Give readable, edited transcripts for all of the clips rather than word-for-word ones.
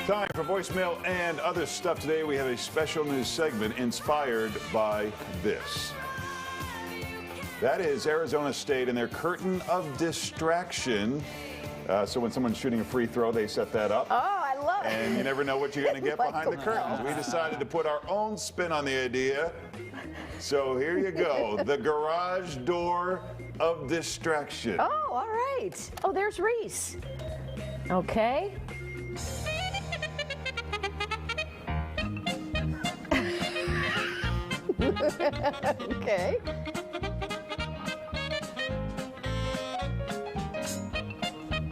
Time for voicemail and other stuff. Today we have a special news segment inspired by this. That is Arizona State and their curtain of distraction. So when someone's shooting a free throw, they set that up. Oh, I love it. And you never know what you're going to get Like behind the curtains. We decided to put our own spin on the idea. So here you go, the garage door of distraction. Oh, all right. Oh, there's Reese. Okay. Okay.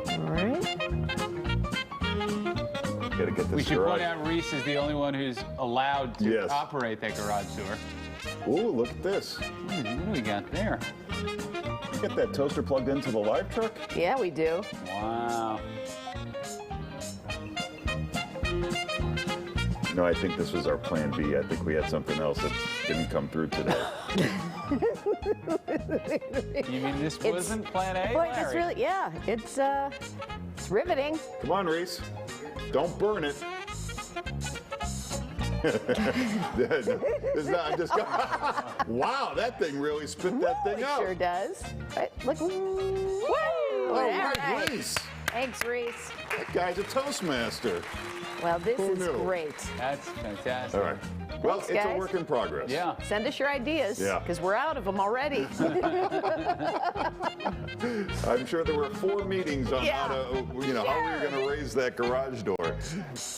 All right. Gotta get this We should garage. point out Reese is the only one who's allowed to Yes. operate that garage door. Ooh, look at this. What do we got there? Get that toaster plugged into the live truck? Yeah, we do. Wow. No, I think this was our plan B. I think we had something else that didn't come through today. You mean this wasn't plan A, Boy, it's Larry? really, yeah, it's riveting. Come on, Reese. Don't burn it. I'm just wow, that thing really spit that thing It out. sure does. Right, look. Woo! Oh, All right, right. Reese. Thanks, Reese. That guy's a Toastmaster. Well, this Who is knew? great. That's fantastic. All right. Well, Thanks, it's a guys. work in progress. Yeah. Send us your ideas, Yeah. because we're out of them already. I'm sure there were 4 meetings on Yeah. how to, how we were going to raise that garage door.